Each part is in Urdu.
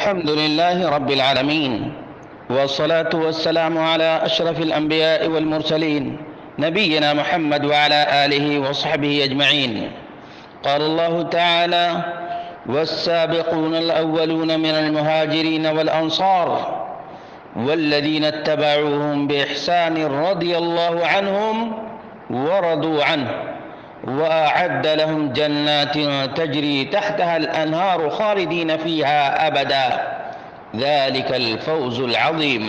الحمد لله رب العالمين، والصلاة والسلام على أشرف الأنبياء والمرسلين نبينا محمد وعلى آله وصحبه أجمعين. قال الله تعالى: والسابقون الأولون من المهاجرين والأنصار والذين اتبعوهم بإحسان رضي الله عنهم ورضوا عنه وأعد لهم جنات تجري تحتها الأنهار خالدين فيها أبدا ذلك الفوز العظيم.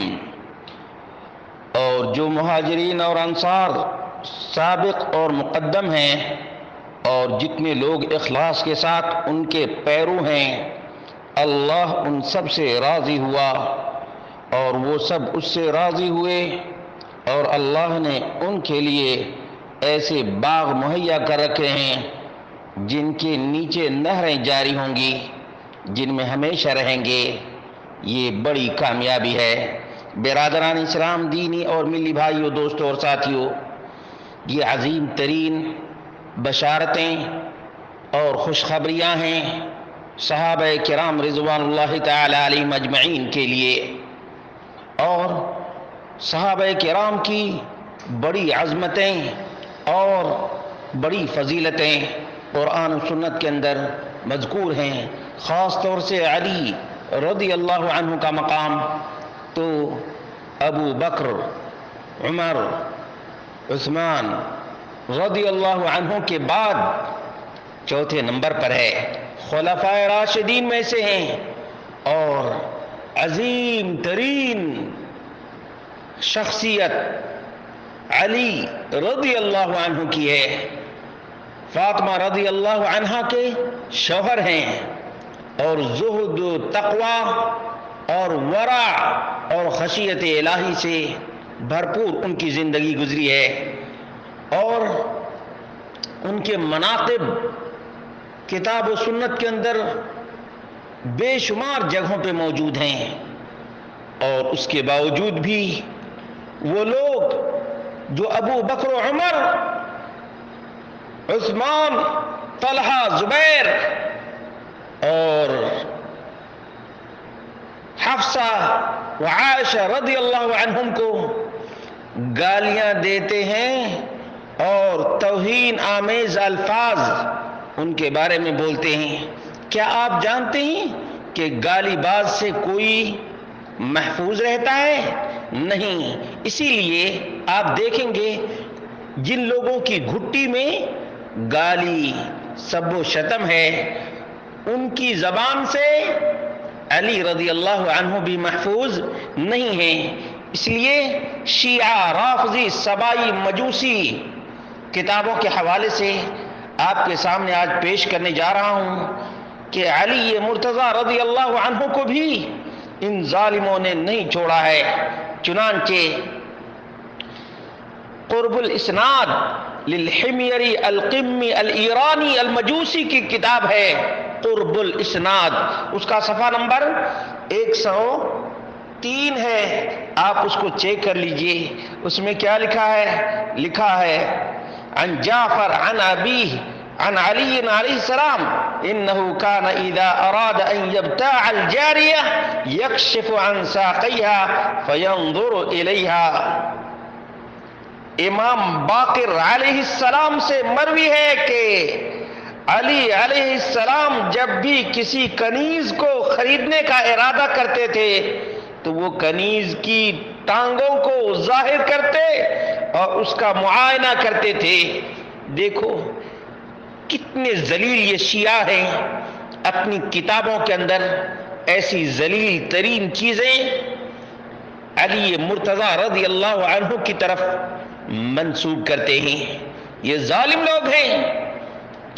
اور جو مہاجرین اور انصار سابق اور مقدم ہیں اور جتنے لوگ اخلاص کے ساتھ ان کے پیرو ہیں، اللہ ان سب سے راضی ہوا اور وہ سب اس سے راضی ہوئے، اور اللہ نے ان کے لیے ایسے باغ مہیا کر رکھے ہیں جن کے نیچے نہریں جاری ہوں گی، جن میں ہمیشہ رہیں گے. یہ بڑی کامیابی ہے. برادران اسلام، دینی اور ملی بھائیوں، دوستوں اور ساتھیوں، یہ عظیم ترین بشارتیں اور خوشخبریاں ہیں صحابہ کرام رضوان اللہ تعالی علیہم اجمعین کے لیے. اور صحابہ کرام کی بڑی عظمتیں اور بڑی فضیلتیں قرآن و سنت کے اندر مذکور ہیں. خاص طور سے علی رضی اللہ عنہ کا مقام تو ابو بکر، عمر، عثمان رضی اللہ عنہ کے بعد چوتھے نمبر پر ہے. خلفائے راشدین میں سے ہیں اور عظیم ترین شخصیت علی رضی اللہ عنہ کی ہے. فاطمہ رضی اللہ عنہ کے شوہر ہیں اور زہد و تقوی اور ورع اور خشیت الہی سے بھرپور ان کی زندگی گزری ہے، اور ان کے مناقب کتاب و سنت کے اندر بے شمار جگہوں پہ موجود ہیں. اور اس کے باوجود بھی وہ لوگ جو ابو بکر و عمر، عثمان، طلحہ، زبیر اور حفصہ و عائشہ رضی اللہ عنہم کو گالیاں دیتے ہیں اور توہین آمیز الفاظ ان کے بارے میں بولتے ہیں. کیا آپ جانتے ہیں کہ گالی باز سے کوئی محفوظ رہتا ہے؟ نہیں. اسی لیے آپ دیکھیں گے جن لوگوں کی گھٹی میں گالی، سب و شتم ہے، ان کی زبان سے علی رضی اللہ عنہ بھی محفوظ نہیں ہیں. اس لیے شیعہ، رافضی، سبائی، مجوسی کتابوں کے حوالے سے آپ کے سامنے آج پیش کرنے جا رہا ہوں کہ علی مرتضیٰ رضی اللہ عنہ کو بھی ان ظالموں نے نہیں چھوڑا ہے. چنانچہ قرب الاسناد للحمیری القمی الایرانی المجوسی کی کتاب ہے قرب الاسناد. اس کا صفحہ نمبر 103 ہے، آپ اس کو چیک کر لیجئے. اس میں کیا لکھا ہے؟ لکھا ہے: عن جعفر عن ابیہ عن علی علیہ السلام انه كان اذا اراد ان يبتاع الجارية يكشف عن ساقيها فينظر اليها. امام باقر علیہ السلام سے مروی ہے کہ علی علیہ السلام جب بھی کسی کنیز کو خریدنے کا ارادہ کرتے تھے تو وہ کنیز کی ٹانگوں کو ظاہر کرتے اور اس کا معائنہ کرتے تھے. دیکھو کتنے ذلیل یہ شیعہ ہیں، اپنی کتابوں کے اندر ایسی ذلیل ترین چیزیں علی مرتضیٰ رضی اللہ عنہ کی طرف منسوب کرتے ہیں. یہ ظالم لوگ ہیں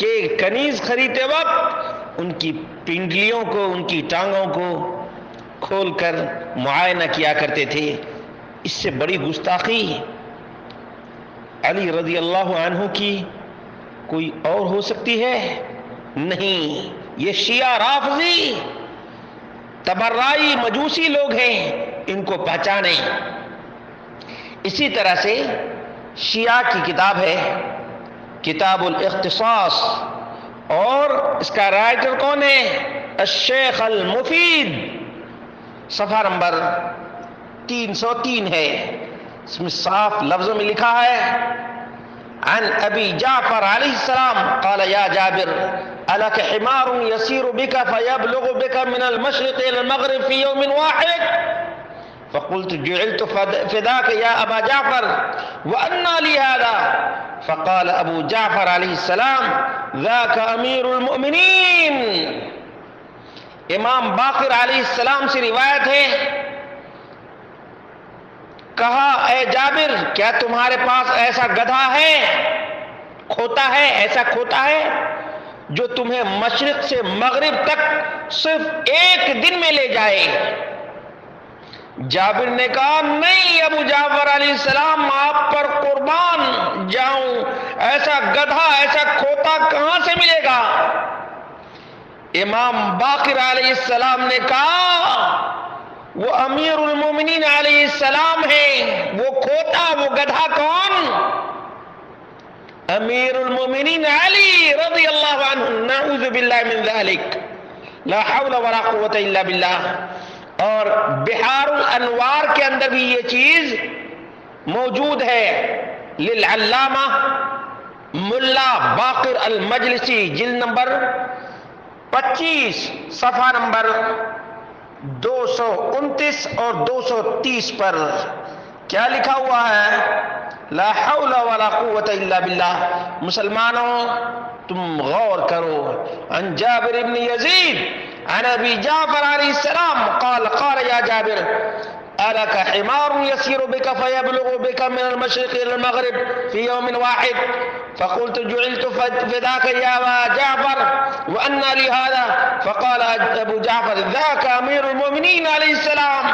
کہ کنیز خریدتے وقت ان کی پنڈلیوں کو، ان کی ٹانگوں کو کھول کر معائنہ کیا کرتے تھے. اس سے بڑی گستاخی علی رضی اللہ عنہ کی کوئی اور ہو سکتی ہے؟ نہیں. یہ شیعہ، رافضی، تبرعی، مجوسی لوگ ہیں، ان کو پہچانیں. اسی طرح سے شیعہ کی کتاب ہے کتاب الاختصاص، اور اس کا رائٹر کون ہے؟ الشیخ المفید صفحہ نمبر 303 ہے، اس میں صاف لفظوں میں لکھا ہے عن ابی جعفر علیہ السلام قال یا جابر الک حمار يسير بك فيبلغ بك من المشرق الى المغرب في يوم واحد فقلت جعلت فداك يا ابا جعفر وأنى لي هذا فقال ابو جعفر علیہ السلام ذاك امیر المؤمنین۔ امام باقر علیہ السلام سے روایت ہے، کہا اے جابر کیا تمہارے پاس ایسا گدھا ہے، کھوتا ہے، ایسا کھوتا ہے جو تمہیں مشرق سے مغرب تک صرف ایک دن میں لے جائے؟ جابر نے کہا نہیں ابو جعفر علیہ السلام آپ پر قربان جاؤں، ایسا گدھا ایسا کھوتا کہاں سے ملے گا؟ امام باقر علیہ السلام نے کہا وہ امیر المومنین علیہ السلام ہے، وہ کھوتا وہ گدھا کون؟ امیر المومنین علی رضی اللہ عنہ، نعوذ باللہ من ذالک، لا حول ولا قوة الا باللہ۔ اور بحار الانوار کے اندر بھی یہ چیز موجود ہے، للعلامہ ملا باقر المجلسی، جلد نمبر 25 صفحہ نمبر 229 اور 230 پر کیا لکھا ہوا ہے؟ لا حول ولا قوة الا باللہ۔ مسلمانوں تم غور کرو، عن جابر بن یزید عن ابی جعفر علیہ السلام قال قال یا جابر ألك حمار يسير بك فيبلغ بك من المشرق إلى المغرب في يوم واحد فقلت جعلت فداك يا أبا جعفر وأنى لي هذا فقال أبو جعفر ذاك أمير المؤمنين عليه السلام،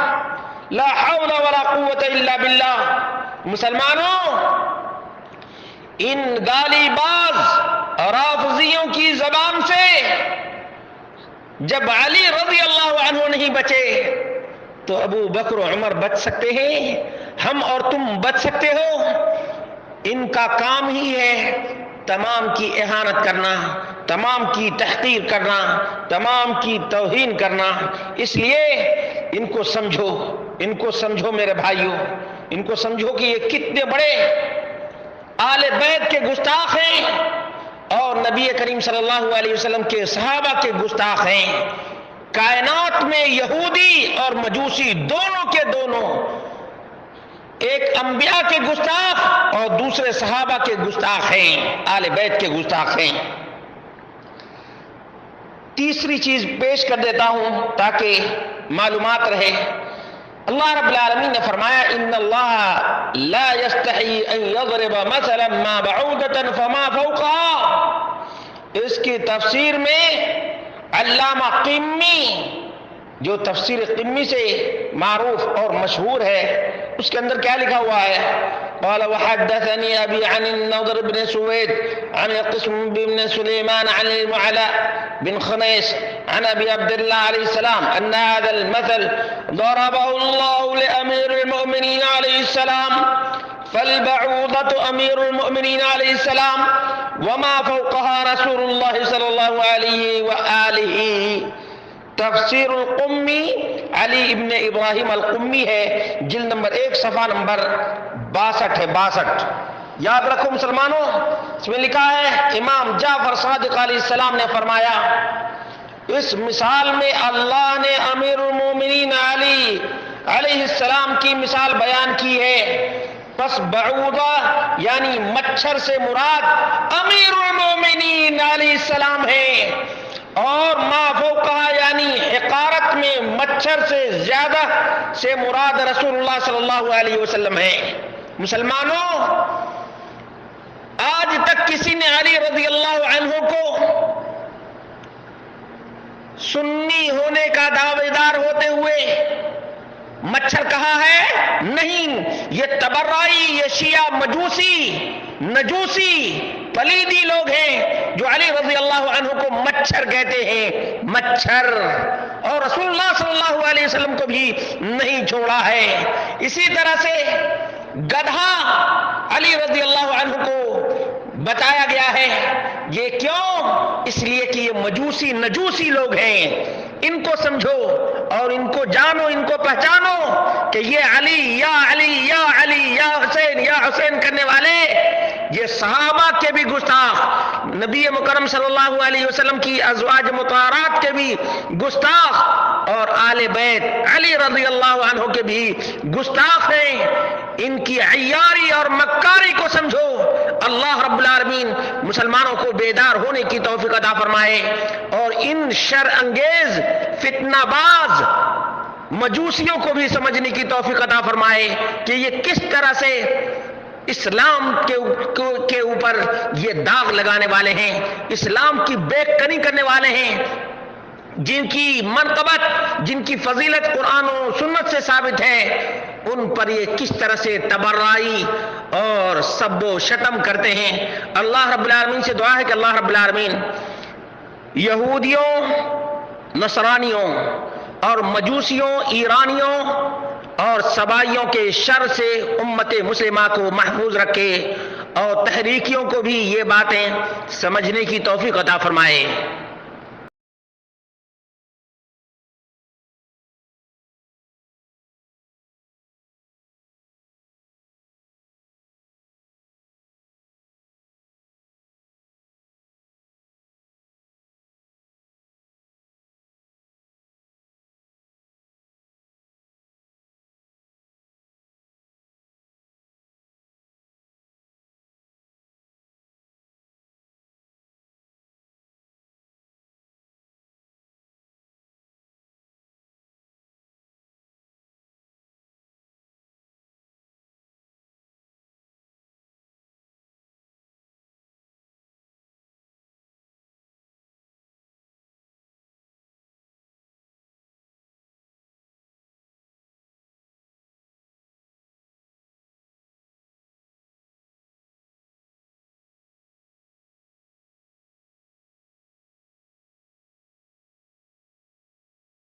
لا حول ولا قوة إلا بالله۔ مسلمانوں ان گالی باز رافضیوں کی زبان سے جب علی رضی اللہ عنہ نہیں بچے تو ابو بکر و عمر بچ سکتے ہیں؟ ہم اور تم بچ سکتے ہو؟ ان کا کام ہی ہے تمام کی اہانت کرنا، تمام کی تحقیر کرنا، تمام کی توہین کرنا۔ اس لیے ان کو سمجھو، ان کو سمجھو میرے بھائیوں، ان کو سمجھو کہ یہ کتنے بڑے آل بیت کے گستاخ ہیں اور نبی کریم صلی اللہ علیہ وسلم کے صحابہ کے گستاخ ہیں۔ کائنات میں یہودی اور مجوسی دونوں کے دونوں، ایک انبیاء کے گستاخ اور دوسرے صحابہ کے گستاخ ہیں، آل بیت کے گستاخ ہیں۔ تیسری چیز پیش کر دیتا ہوں تاکہ معلومات رہے۔ اللہ رب العالمین نے فرمایا ان اللہ لا یستحی ان یضرب مثلا ما بعودۃ فما فوقها۔ اس کی تفسیر میں علامہ قمی، جو تفسیر قمی سے معروف اور مشہور ہے، اس کے اندر کیا لکھا ہوا ہے؟ قال وحدثني ابي عن النضر بن سويد عن القسم بن سليمان عن المعلى بن خنيس عن ابي عبد الله عليه السلام ان هذا المثل ضربه الله لامير المؤمنين عليه السلام فالبعوضة امير المؤمنين عليه السلام وما فوقها رسول الله صلى الله عليه وآله۔ تفسیر القمی علی ابن ابراہیم القمی ہے، جلد نمبر 1 صفحہ نمبر 62 ہے، 62۔ یاد رکھو مسلمانوں، اس میں لکھا ہے امام جعفر صادق علیہ السلام نے فرمایا اس مثال میں اللہ نے امیر المومنین علی علیہ السلام کی مثال بیان کی ہے۔ پس بعوضہ یعنی مچھر سے مراد امیر المومنین علیہ السلام ہے، اور ما فوقہا یعنی حقارت میں مچھر سے زیادہ سے مراد رسول اللہ صلی اللہ علیہ وسلم ہے۔ مسلمانوں آج تک کسی نے علی رضی اللہ عنہ کو سنی ہونے کا دعوے دار ہوتے ہوئے مچھر کہا ہے؟ نہیں، یہ تبرعی، یہ شیعہ مجوسی نجوسی پلیدی لوگ ہیں جو علی رضی اللہ عنہ کو مچھر کہتے ہیں، مچھر، اور رسول اللہ صلی اللہ علیہ وسلم کو بھی نہیں چھوڑا ہے۔ اسی طرح سے گدھا علی رضی اللہ عنہ کو بتایا گیا ہے، یہ کیوں؟ اس لیے کہ یہ مجوسی نجوسی لوگ ہیں، ان کو سمجھو اور ان کو جانو، ان کو پہچانو کہ یہ علی یا علی یا علی یا حسین کرنے والے یہ صحابہ کے بھی گستاخ، نبی مکرم صلی اللہ علیہ وسلم کی ازواج مطہرات کے بھی گستاخ، اور آل بیت علی رضی اللہ عنہ کے بھی گستاخ ہیں۔ ان کی عیاری اور مکاری کو سمجھو۔ اللہ رب العالمین مسلمانوں کو بیدار ہونے کی توفیق عطا فرمائے اور ان شر انگیز فتنہ باز مجوسیوں کو بھی سمجھنے کی توفیق عطا فرمائے کہ یہ کس طرح سے اسلام کے اوپر یہ داغ لگانے والے ہیں، اسلام کی بے کنی کرنے والے ہیں، جن کی منقبت، جن کی فضیلت قرآن و سنت سے ثابت ہے، ان پر یہ کس طرح سے تبرعی اور سب و شتم کرتے ہیں۔ اللہ رب العالمین سے دعا ہے کہ اللہ رب العالمین یہودیوں، نصرانیوں اور مجوسیوں، ایرانیوں اور سبائیوں کے شر سے امت مسلمہ کو محفوظ رکھے اور تحریکیوں کو بھی یہ باتیں سمجھنے کی توفیق عطا فرمائے۔